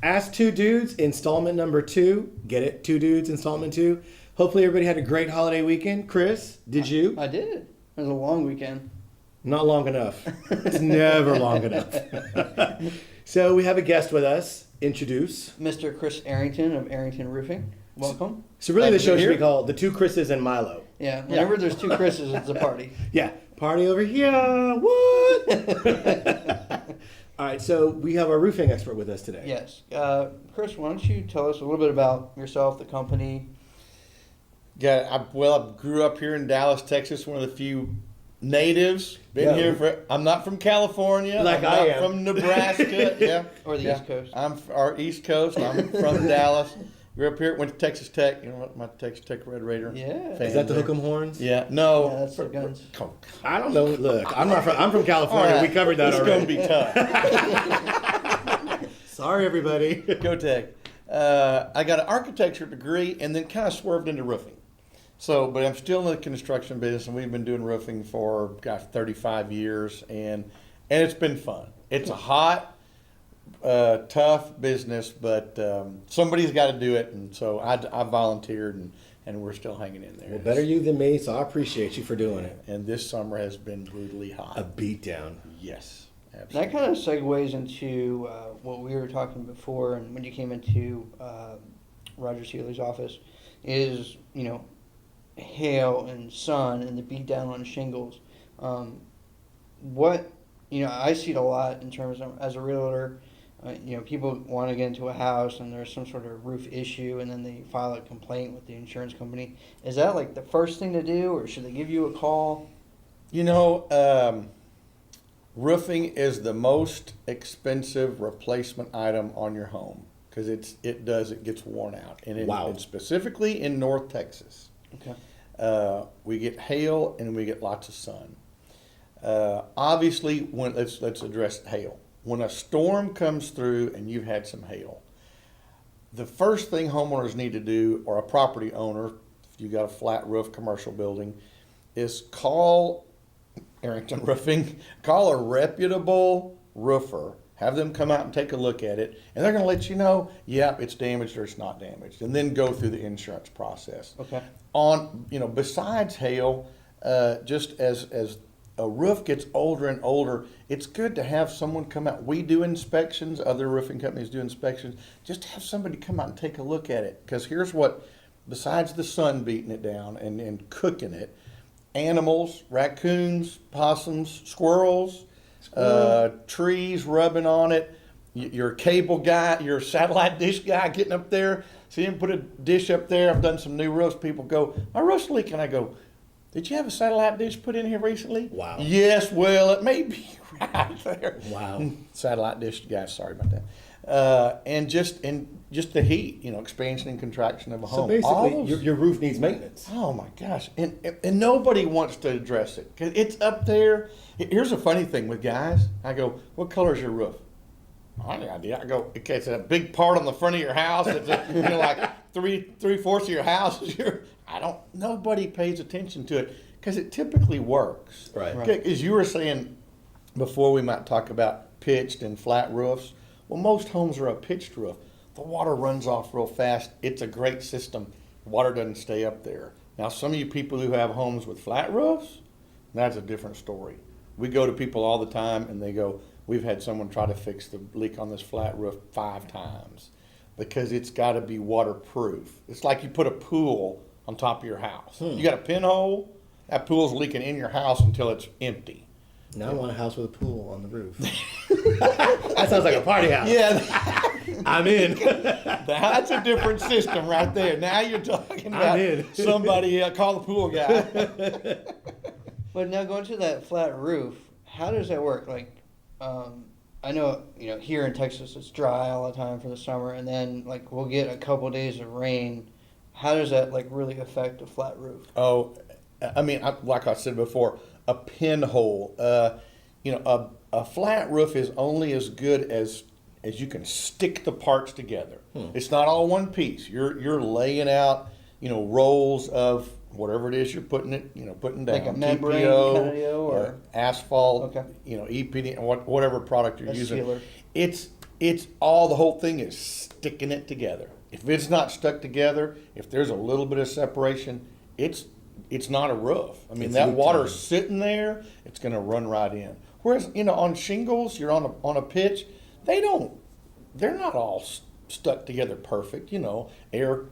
Ask Two Dudes, installment number 2. Get it? Two Dudes, installment 2. Hopefully everybody had a great holiday weekend. Chris, did you? I did. It was a long weekend. Not long enough. It's never long enough. So we have a guest with us. Introduce. Mr. Chris Arrington of Arrington Roofing. Welcome. So really Glad the to show be should be here. called The Two Chris's and Milo. Yeah, whenever there's two Chris's, it's a party. Yeah, party over here. What? All right, so we have our roofing expert with us today. Yes. Chris, why don't you tell us a little bit about yourself, the company? I grew up here in Dallas, Texas, one of the few natives. Been here for. I'm not from California. Like I'm I not am. from Nebraska. Yeah, Or the yeah. East Coast. I'm our East Coast. I'm from Dallas. Grew up here. Went to Texas Tech. You know what? My Texas Tech Red Raider. Yeah. fan Is that the there. Hook'em Horns? Yeah. No. Yeah, that's the guns. Oh, I don't know. Look, I'm from California. all right. We covered that It's already. gonna be tough. Sorry, everybody. Go Tech. I got an architecture degree and then kind of swerved into roofing. So, but I'm still in the construction business, and we've been doing roofing for 35 years, and it's been fun. It's a hot, tough business, but somebody's got to do it, and so I volunteered, and we're still hanging in there. Well, better you than me, so I appreciate you for doing it. And this summer has been brutally hot. A beatdown. Yes, That absolutely. kind of segues into what we were talking before, and when you came into Roger Sealy's office, is, hail and sun and the beat down on shingles. I see it a lot in terms of, as a realtor, people want to get into a house and there's some sort of roof issue and then they file a complaint with the insurance company. Is that like the first thing to do, or should they give you a call? Roofing is the most expensive replacement item on your home because it gets worn out, and Wow. specifically in North Texas. Okay. We get hail and we get lots of sun. Obviously, let's address hail. When a storm comes through and you've had some hail, the first thing homeowners need to do, or a property owner, if you got a flat roof commercial building, is call Arrington Roofing, call a reputable roofer, have them come out and take a look at it, and they're going to let you know, yeah, it's damaged or it's not damaged, and then go through the insurance process. Okay. Besides hail, just as a roof gets older and older, it's good to have someone come out. We do inspections, other roofing companies do inspections. Just have somebody come out and take a look at it. Because here's what, besides the sun beating it down and cooking it, animals, raccoons, possums, squirrels, trees rubbing on it, your cable guy, your satellite dish guy getting up there, see him put a dish up there. I've done some new roofs. People go, my roof's leaking. I go, did you have a satellite dish put in here recently? Wow. Yes, well, it may be right there. Wow. Satellite dish guy, sorry about that. And just the heat, expansion and contraction of a So home. basically, All those- your roof needs maintenance. Oh my gosh, and nobody wants to address it because it's up there. Here's a funny thing with guys. I go, what color is your roof? I have no idea. I go, okay, it's a big part on the front of your house. It's like three-fourths of your house. Nobody pays attention to it because it typically works. Right. As you were saying before, we might talk about pitched and flat roofs. Well, most homes are a pitched roof. The water runs off real fast. It's a great system. Water doesn't stay up there. Now, some of you people who have homes with flat roofs, that's a different story. We go to people all the time and they go, we've had someone try to fix the leak on this flat roof 5 times because it's got to be waterproof. It's like you put a pool on top of your house. You got a pinhole, that pool's leaking in your house until it's empty. Now I want a house with a pool on the roof. That sounds like a party house. Yeah, I'm in. that's a different system right there. Now you're talking I'm about in. somebody, call the pool guy. But now going to that flat roof, how does that work? Like, I know, here in Texas it's dry all the time for the summer, and then like we'll get a couple days of rain. How does that like really affect a flat roof? Oh, I mean, like I said before, a pinhole. A flat roof is only as good as you can stick the parts together. It's not all one piece. You're laying out, rolls of whatever it is you're putting down. Like a membrane TPO, kind of deal, or asphalt, Okay. EPD, whatever product you're A using. sealer. It's It's all, the whole thing is sticking it together. If it's not stuck together, if there's a little bit of separation, it's not a roof. I mean, It's that leak water's time. sitting there, it's going to run right in. Whereas, on shingles, you're on a pitch, they're not all stuck together perfect. Air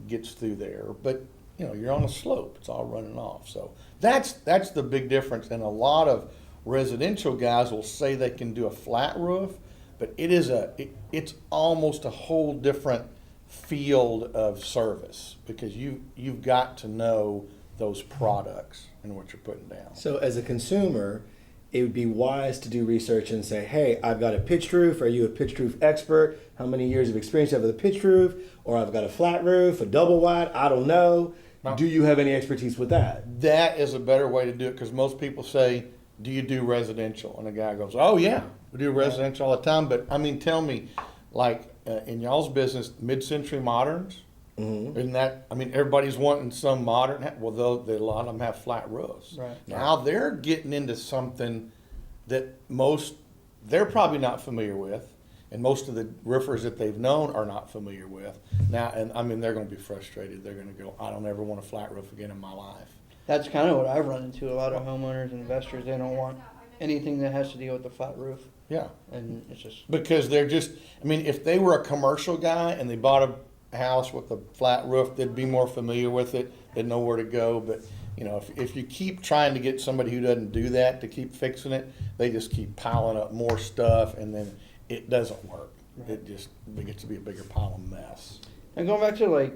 gets through there, but you're on a slope, it's all running off. So that's the big difference. And a lot of residential guys will say they can do a flat roof, but it's almost a whole different field of service, because you've got to know those products and what you're putting down. So as a consumer, it would be wise to do research and say, hey, I've got a pitched roof. Are you a pitched roof expert? How many years of experience do you have with a pitched roof? Or I've got a flat roof, a double wide, I don't know. No. Do you have any expertise with that? That is a better way to do it, because most people say, do you do residential? And the guy goes, oh yeah, we do residential all the time. But I mean, tell me, like in y'all's business, mid-century moderns, isn't that, I mean, everybody's wanting some modern, well, a lot of them have flat roofs. Right. Now they're getting into something that they're probably not familiar with, and most of the roofers that they've known are not familiar with. Now, and I mean, they're going to be frustrated. They're going to go, I don't ever want a flat roof again in my life. That's kind of what I've run into. A lot of homeowners and investors, they don't want anything that has to deal with the flat roof. Yeah. And it's just, Because they're just, I mean, if they were a commercial guy and they bought a house with a flat roof, they'd be more familiar with it. They'd know where to go. But, if you keep trying to get somebody who doesn't do that to keep fixing it, they just keep piling up more stuff, and then it doesn't work. Right. It gets to be a bigger pile of mess. and going back to like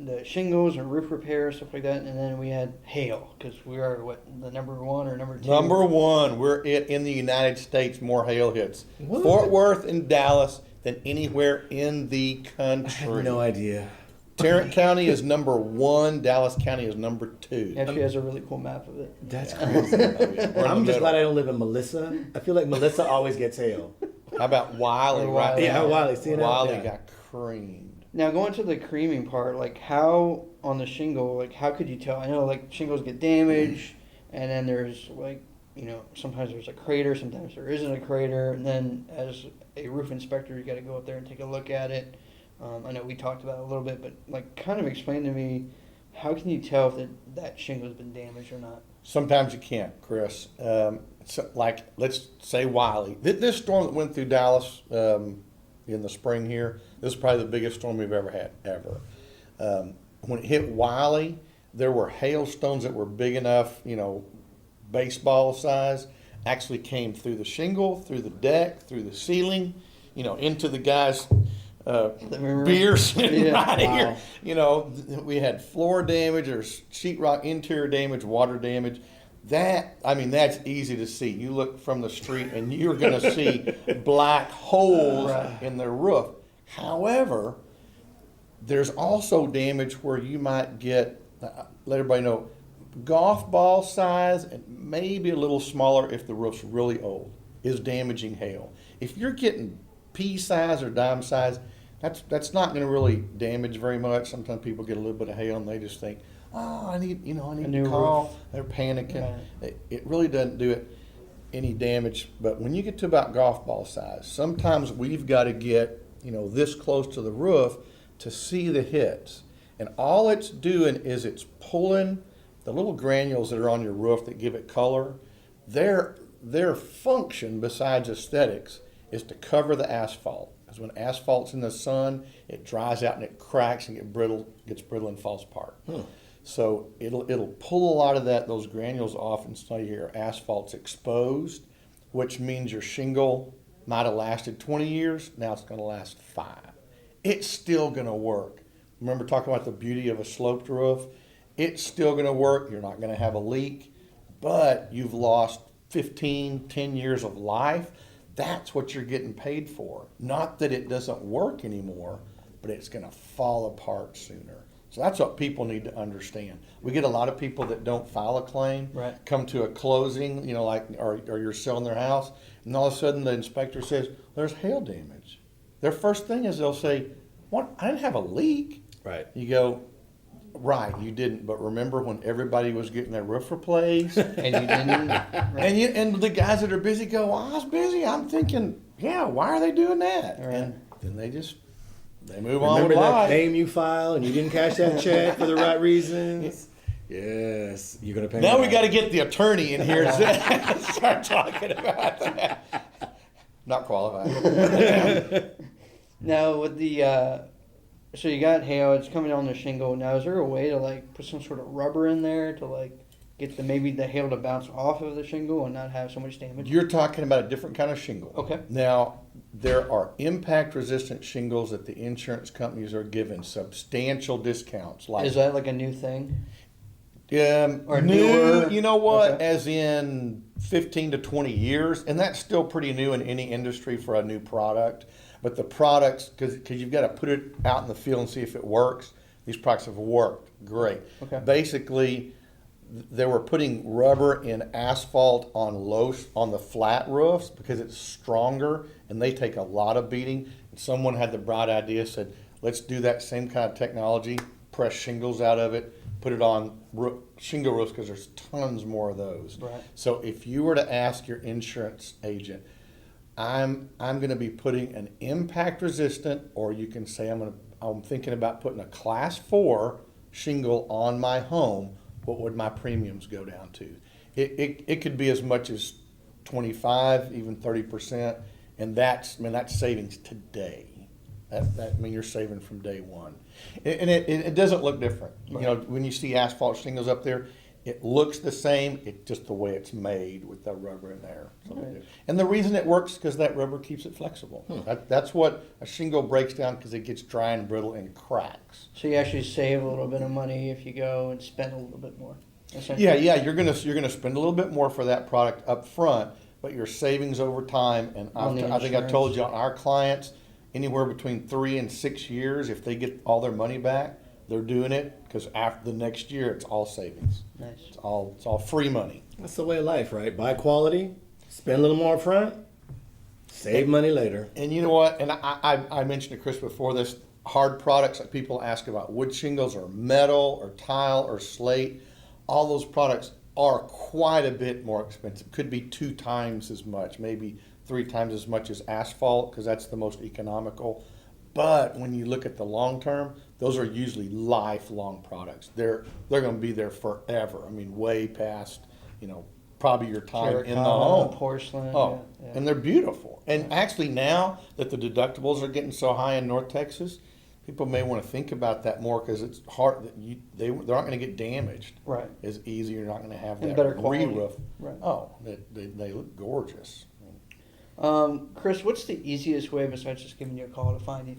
the shingles and roof repair, stuff like that, and then we had hail, because we are, the number 1 or number 2? Number 1, we're in the United States, more hail hits. What? Fort Worth and Dallas than anywhere in the country. I had no idea. Tarrant County is number 1. Dallas County is number 2. It actually has a really cool map of it. That's Yeah. crazy. We're in I'm the just glad I middle. don't live in Melissa. I feel like Melissa always gets hail. How about Wiley? Or Right Wiley. Yeah, now? Wiley. See, Wiley yeah. got creamed. Now going to the creaming part, like how on the shingle, like how could you tell? I know like shingles get damaged, and then there's like, sometimes there's a crater, sometimes there isn't a crater, and then as a roof inspector, you got to go up there and take a look at it. I know we talked about it a little bit, but like kind of explain to me, how can you tell if that shingle's been damaged or not? Sometimes you can't, Chris. Like, let's say Wiley. This storm that went through Dallas in the spring here, this is probably the biggest storm we've ever had, ever. When it hit Wiley, there were hailstones that were big enough, baseball size, actually came through the shingle, through the deck, through the ceiling, into the guy's beers Yeah. right Wow. here. We had floor damage, or sheetrock interior damage, water damage. That's easy to see. You look from the street and you're going to see black holes Right. in the roof. However, there's also damage where you might get, let everybody know, golf ball size, and maybe a little smaller if the roof's really old, is damaging hail. If you're getting pea size or dime size, that's not going to really damage very much. Sometimes people get a little bit of hail and they just think, oh, I need new to call. roof. They're panicking. Right. It really doesn't do it any damage. But when you get to about golf ball size, sometimes we've got to get this close to the roof to see the hits. And all it's doing is it's pulling the little granules that are on your roof that give it color. Their function, besides aesthetics, is to cover the asphalt. Because when asphalt's in the sun, it dries out and it cracks and gets brittle and falls apart. So it'll pull a lot of those granules off, and so your asphalt's exposed, which means your shingle might have lasted 20 years. Now it's going to last 5. It's still going to work. Remember talking about the beauty of a sloped roof? It's still going to work. You're not going to have a leak, but you've lost 10 years of life. That's what you're getting paid for. Not that it doesn't work anymore, but it's going to fall apart sooner. So that's what people need to understand. We get a lot of people that don't file a claim, Right. come to a closing, or you're selling their house, and all of a sudden the inspector says, there's hail damage. Their first thing is they'll say, what? I didn't have a leak. Right. You go, Right, you didn't. But remember when everybody was getting their roof replaced? And you didn't. And the guys that are busy go, well, I was busy. I'm thinking, yeah, why are they doing that? Right. And then they move on Remember with that life. claim you filed and you didn't cash that check for the right reasons? Yes, you're gonna pay. Now me we back. got to get the attorney in here and start talking about that. Not qualified. Now with the so you got hail, it's coming on the shingle. Now is there a way to like put some sort of rubber in there to like get maybe the hail to bounce off of the shingle and not have so much damage? You're talking about a different kind of shingle. Okay. Now, there are impact-resistant shingles that the insurance companies are giving substantial discounts. Like Is that like a new thing? Or new, newer? you know what, Okay. as in 15 to 20 years, and that's still pretty new in any industry for a new product. But the products, because you've got to put it out in the field and see if it works. These products have worked great. Okay. Basically, they were putting rubber in asphalt on the flat roofs because it's stronger and they take a lot of beating. And someone had the bright idea, said, let's do that same kind of technology, press shingles out of it, put it on shingle roofs because there's tons more of those. Right. So if you were to ask your insurance agent, I'm going to be putting an impact resistant, or you can say I'm thinking about putting a class 4 shingle on my home, what would my premiums go down to? It could be as much as 25, even 30%, and that's savings today. That you're saving from day one, and it doesn't look different. Right. You know, when you see asphalt shingles up there, it looks the same. It's just the way it's made with the rubber in there. Right. And the reason it works is because that rubber keeps it flexible. That's what a shingle breaks down, because it gets dry and brittle and cracks. So you actually save a little bit of money if you go and spend a little bit more. essentially? Yeah, you're gonna spend a little bit more for that product up front, but your savings over time. And On the I think I told you, insurance. our clients, anywhere between 3 and 6 years, if they get all their money back, they're doing it because after the next year, it's all savings. Nice. It's all free money. That's the way of life, right? Buy quality, spend a little more up front, save money later. And you know what? And I mentioned to Chris before this, hard products that people ask about, wood shingles or metal or tile or slate, all those products are quite a bit more expensive. Could be 2 times as much, maybe 3 times as much as asphalt, because that's the most economical. But when you look at the long term, those are usually lifelong products. They're going to be there forever. I mean, way past, probably your time in the Terracotta, home. porcelain. Oh, yeah. and they're beautiful. And actually, now that the deductibles are getting so high in North Texas, people may want to think about that more, because it's hard. They're not going to get damaged Right. as easy. You're not going to have And that better quality. re-roof. Right. Oh, they look gorgeous. Chris, what's the easiest way besides just giving you a call to find you?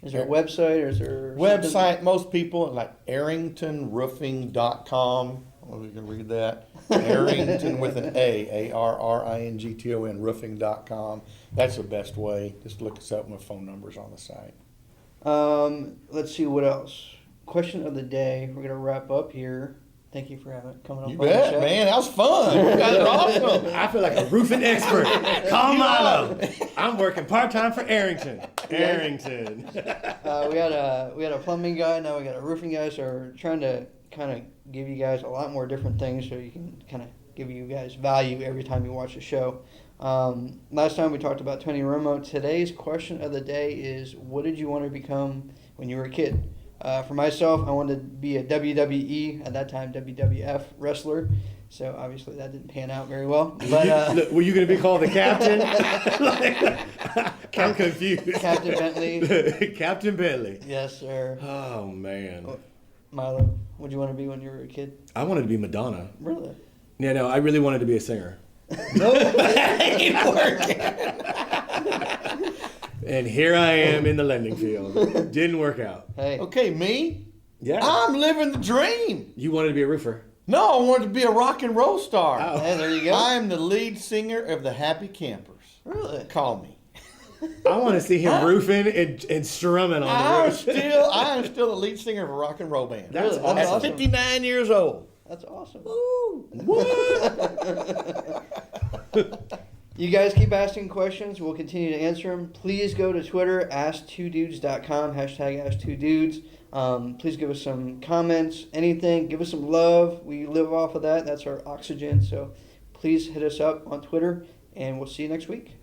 Is there a Yeah. website, or is there Website, most people, like arringtonroofing.com. Well, you can read that. Arrington with an A, ARRINGTON, roofing.com. That's the best way. Just look us up. My phone number's on the site. Let's see what else. Question of the day. We're gonna wrap up here. Thank you for coming up. You on the bet, show. man. That was fun. You guys are awesome. I feel like a roofing expert. Call Milo. I'm working part-time for Arrington. Arrington. We had a plumbing guy. Now we got a roofing guy. So we're trying to kind of give you guys a lot more different things, so you can kind of give you guys value every time you watch the show. Last time we talked about Tony Romo. Today's question of the day is, what did you want to become when you were a kid? For myself, I wanted to be a WWE, at that time WWF wrestler. So obviously that didn't pan out very well. But Were you going to be called the captain? I'm confused. Captain Bentley. Captain Bentley. Yes, sir. Oh, man. Milo, what did you want to be when you were a kid? I wanted to be Madonna. Really? Yeah, no, I really wanted to be a singer. And here I am in the lending field. Didn't work out. Hey. Okay, me? Yeah. I'm living the dream. You wanted to be a roofer. No, I wanted to be a rock and roll star. Oh. Hey, there you go. I'm the lead singer of the Happy Campers. Really? Call me. I want to see him roofing and strumming on the I roof. am still the lead singer of a rock and roll band. That's Really? That's At awesome. 59 years old. That's awesome. What? You guys keep asking questions. We'll continue to answer them. Please go to Twitter, ask2dudes.com, hashtag ask2dudes. Please give us some comments, anything. Give us some love. We live off of that. That's our oxygen. So please hit us up on Twitter, and we'll see you next week.